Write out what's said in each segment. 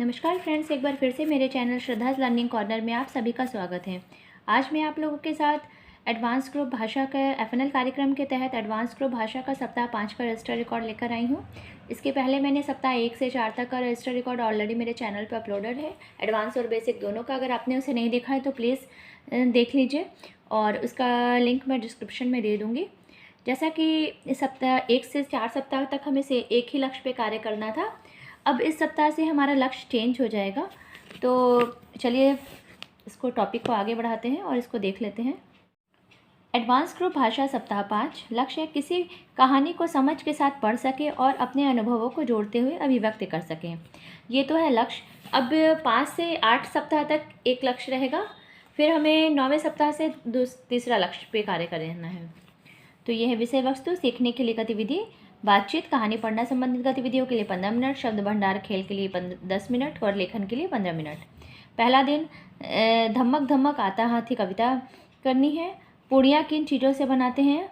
नमस्कार फ्रेंड्स, एक बार फिर से मेरे चैनल श्रद्धाज लर्निंग कॉर्नर में आप सभी का स्वागत है। आज मैं आप लोगों के साथ एडवांस ग्रुप भाषा का एफएनएल कार्यक्रम के तहत एडवांस ग्रुप भाषा का सप्ताह 5 का रजिस्टर रिकॉर्ड लेकर आई हूँ। इसके पहले मैंने सप्ताह 1 से 4 तक का रजिस्टर रिकॉर्ड ऑलरेडी मेरे चैनल पर अपलोडेड है, एडवांस और बेसिक दोनों का। अगर आपने उसे नहीं देखा है तो प्लीज़ देख लीजिए और उसका लिंक मैं डिस्क्रिप्शन में दे दूँगी। जैसा कि सप्ताह 1 से 4 सप्ताह तक हमें से एक ही लक्ष्य पे कार्य करना था, अब इस सप्ताह से हमारा लक्ष्य चेंज हो जाएगा। तो चलिए इसको टॉपिक को आगे बढ़ाते हैं और इसको देख लेते हैं। एडवांस ग्रुप भाषा सप्ताह 5 लक्ष्य किसी कहानी को समझ के साथ पढ़ सके और अपने अनुभवों को जोड़ते हुए अभिव्यक्त कर सकें। ये तो है लक्ष्य। अब 5 से 8 सप्ताह तक एक लक्ष्य रहेगा, फिर हमें 9वें सप्ताह से तीसरा लक्ष्य पे कार्य करना है। तो यह है विषय वस्तु, सीखने के लिए गतिविधि, बातचीत, कहानी पढ़ना संबंधित गतिविधियों के लिए 15 मिनट, शब्द भंडार खेल के लिए 10 मिनट और लेखन के लिए 15 मिनट। पहला दिन धमक धमक आता हाथी कविता करनी है। पूड़ियाँ किन चीज़ों से बनाते हैं?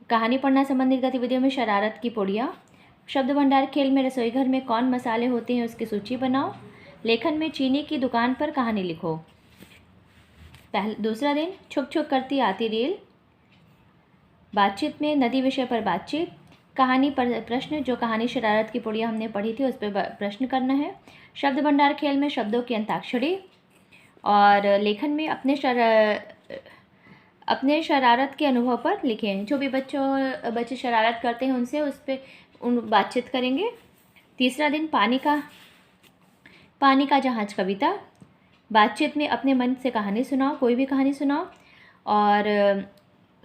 कहानी पढ़ना संबंधित गतिविधियों में शरारत की पूड़ियाँ। शब्द भंडार खेल में रसोई घर में कौन मसाले होते हैं उसकी सूची बनाओ। लेखन में चीनी की दुकान पर कहानी लिखो। दूसरा दिन छुक छुक करती आती रेल। बातचीत में नदी विषय पर बातचीत। कहानी पर प्रश्न, जो कहानी शरारत की पुड़िया हमने पढ़ी थी उस पर प्रश्न करना है। शब्द भंडार खेल में शब्दों की अंताक्षरी। और लेखन में अपने शरारत के अनुभव पर लिखें। जो भी बच्चे शरारत करते हैं उनसे उस पर बातचीत करेंगे। तीसरा दिन पानी का जहाज कविता। बातचीत में अपने मन से कहानी सुनाओ, कोई भी कहानी सुनाओ। और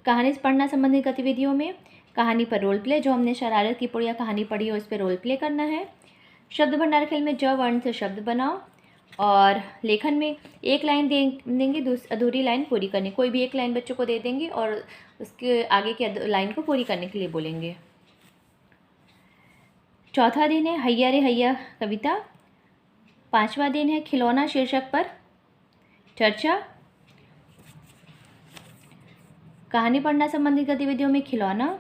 कहानी पढ़ना संबंधित गतिविधियों में कहानी पर रोल प्ले, जो हमने शरारत की पुड़िया कहानी पढ़ी है उस पर रोल प्ले करना है। शब्द भंडार खेल में ज वर्ण से शब्द बनाओ। और लेखन में एक लाइन देंगे, अधूरी लाइन पूरी करनी। कोई भी एक लाइन बच्चों को दे देंगे और उसके आगे की लाइन को पूरी करने के लिए बोलेंगे। चौथा दिन है हैया रे हैया कविता। पांचवा दिन है खिलौना शीर्षक पर चर्चा। कहानी पढ़ना संबंधित गतिविधियों में खिलौना।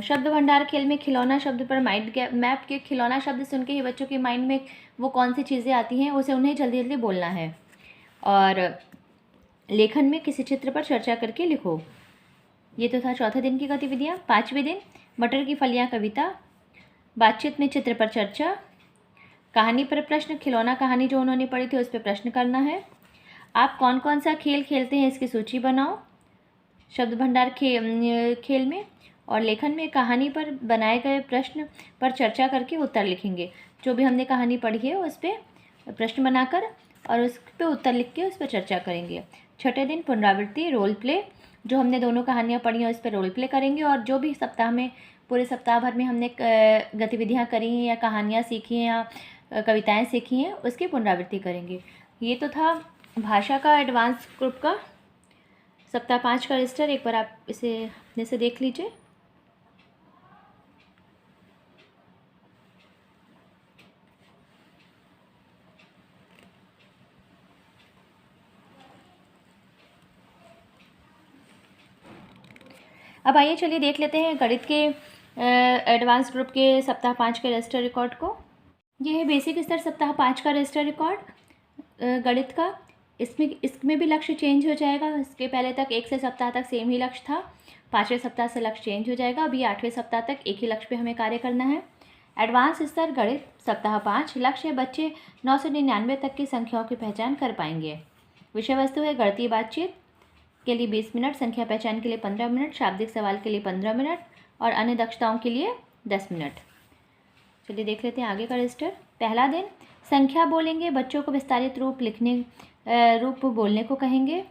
शब्द भंडार खेल में खिलौना शब्द पर माइंड मैप के खिलौना शब्द सुन के ही बच्चों के माइंड में वो कौन सी चीज़ें आती हैं उसे उन्हें जल्दी जल्दी बोलना है। और लेखन में किसी चित्र पर चर्चा करके लिखो। ये तो था चौथे दिन की गतिविधियाँ। पाँचवें दिन मटर की फलियाँ कविता। बातचीत में चित्र पर चर्चा। कहानी पर प्रश्न, खिलौना कहानी जो उन्होंने पढ़ी थी उस पर प्रश्न करना है। आप कौन कौन सा खेल खेलते हैं इसकी सूची बनाओ। शब्द भंडार खेल में और लेखन में कहानी पर बनाए गए प्रश्न पर चर्चा करके उत्तर लिखेंगे। जो भी हमने कहानी पढ़ी है उस पर प्रश्न बनाकर और उस पर उत्तर लिख के उस पर चर्चा करेंगे। छठे दिन पुनरावृत्ति, रोल प्ले, जो हमने दोनों कहानियाँ पढ़ी हैं उस पर रोल प्ले करेंगे। और जो भी सप्ताह में पूरे सप्ताह भर में हमने गतिविधियाँ करी हैं या कहानियाँ सीखी हैं या कविताएँ सीखी हैं उसकी पुनरावृत्ति करेंगे। ये तो था भाषा का एडवांस ग्रुप का सप्ताह 5 का रजिस्टर। एक बार आप इसे अपने से देख लीजिए। अब आइए चलिए देख लेते हैं गणित के एडवांस ग्रुप के सप्ताह 5 के रजिस्टर रिकॉर्ड को। यह है बेसिक स्तर सप्ताह 5 का रजिस्टर रिकॉर्ड गणित का। इसमें भी लक्ष्य चेंज हो जाएगा। इसके पहले तक 1 से सप्ताह तक सेम ही लक्ष्य था। 5वें सप्ताह से लक्ष्य चेंज हो जाएगा। अभी 8वें सप्ताह तक एक ही लक्ष्य पे हमें कार्य करना है। एडवांस स्तर गणित सप्ताह 5 लक्ष्य बच्चे 999 तक की संख्याओं की पहचान कर पाएंगे। विषय वस्तु है गणितीय बातचीत के लिए 20 मिनट, संख्या पहचान के लिए 15 मिनट, शाब्दिक सवाल के लिए 15 मिनट और अन्य दक्षताओं के लिए 10 मिनट। चलिए देख लेते हैं आगे का रजिस्टर। पहला दिन संख्या बोलेंगे, बच्चों को विस्तारित रूप बोलने को कहेंगे।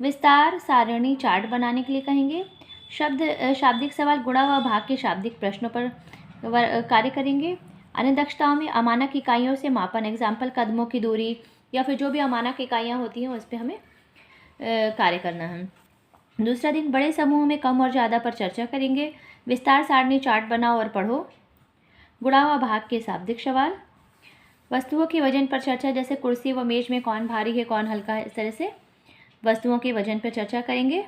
विस्तार सारणी चार्ट बनाने के लिए कहेंगे। शाब्दिक सवाल गुणा व भाग के शाब्दिक प्रश्नों पर कार्य करेंगे। अन्य दक्षताओं में अमानक इकाइयों से मापन, एग्जाम्पल कदमों की दूरी या फिर जो भी अमानक इकाइयाँ होती हैं उस पर हमें कार्य करना है। दूसरा दिन बड़े समूह में कम और ज़्यादा पर चर्चा करेंगे। विस्तार सारणी चार्ट बनाओ और पढ़ो। गुणा व भाग के शाब्दिक सवाल। वस्तुओं के वजन पर चर्चा, जैसे कुर्सी व मेज में कौन भारी है कौन हल्का है, इस तरह से वस्तुओं के वजन पर चर्चा करेंगे।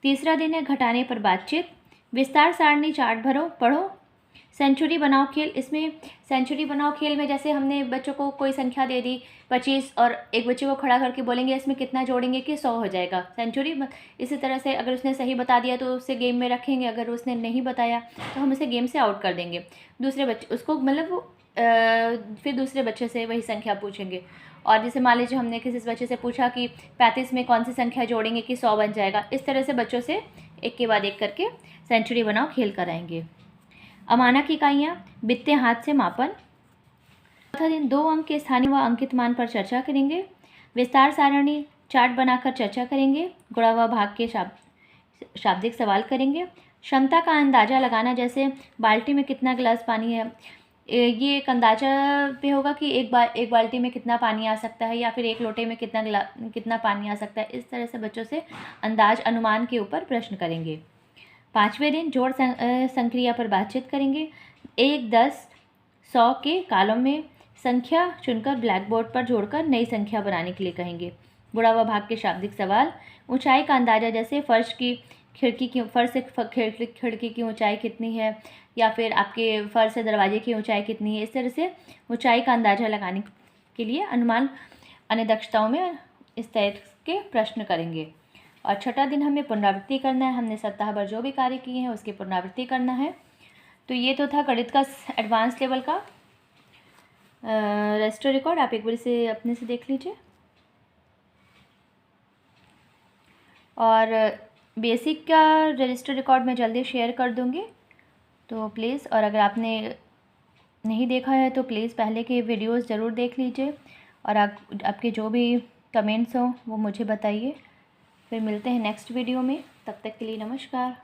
तीसरा दिन है घटाने पर बातचीत। विस्तार सारणी चार्ट पढ़ो। सेंचुरी बनाओ खेल, इसमें सेंचुरी बनाओ खेल में जैसे हमने बच्चों को कोई संख्या दे दी 25 और एक बच्चे को खड़ा करके बोलेंगे इसमें कितना जोड़ेंगे कि 100 हो जाएगा सेंचुरी। इसी तरह से अगर उसने सही बता दिया तो उसे गेम में रखेंगे, अगर उसने नहीं बताया तो हम उसे गेम से आउट कर देंगे। दूसरे बच्चे उसको मतलब फिर दूसरे बच्चे से वही संख्या पूछेंगे। और जैसे मान लीजिए हमने किसी बच्चे से पूछा कि 35 में कौन सी संख्या जोड़ेंगे कि 100 बन जाएगा। इस तरह से बच्चों से एक के बाद एक करके सेंचुरी बनाओ खेल कराएंगे। अमानक इकाइयाँ, बित्ते हाथ से मापन। चौथा दिन 2 अंक के स्थानीय व अंकित मान पर चर्चा करेंगे। विस्तार सारणी चार्ट बनाकर चर्चा करेंगे। गुणा व भाग के शाब्दिक सवाल करेंगे। क्षमता का अंदाज़ा लगाना, जैसे बाल्टी में कितना गिलास पानी है, ये एक अंदाज़ा पे होगा कि एक बाल्टी में कितना पानी आ सकता है या फिर एक लोटे में कितना पानी आ सकता है। इस तरह से बच्चों से अंदाज अनुमान के ऊपर प्रश्न करेंगे। 5वें दिन जोड़ संक्रिया पर बातचीत करेंगे। 1, 10, 100 के कॉलम में संख्या चुनकर ब्लैक बोर्ड पर जोड़कर नई संख्या बनाने के लिए कहेंगे। गुणा व भाग के शाब्दिक सवाल। ऊंचाई का अंदाज़ा, जैसे फर्श से खिड़की की ऊंचाई कितनी है या फिर आपके फर्श से दरवाजे की ऊंचाई कितनी है। इस तरह से ऊंचाई का अंदाज़ा लगाने के लिए अनुमान अन्य दक्षताओं में इस तरह के प्रश्न करेंगे। और छठा दिन हमें पुनरावृत्ति करना है। हमने सप्ताह भर जो भी कार्य किए हैं उसकी पुनरावृत्ति करना है। तो ये तो था गणित का एडवांस लेवल का रजिस्टर रिकॉर्ड। आप एक बार इसे अपने से देख लीजिए। और बेसिक का रजिस्टर रिकॉर्ड मैं जल्दी शेयर कर दूँगी, तो प्लीज़, और अगर आपने नहीं देखा है तो प्लीज़ पहले के वीडियोस ज़रूर देख लीजिए और आपके जो भी कमेंट्स हों वो मुझे बताइए। फिर मिलते हैं नेक्स्ट वीडियो में, तब तक के लिए नमस्कार।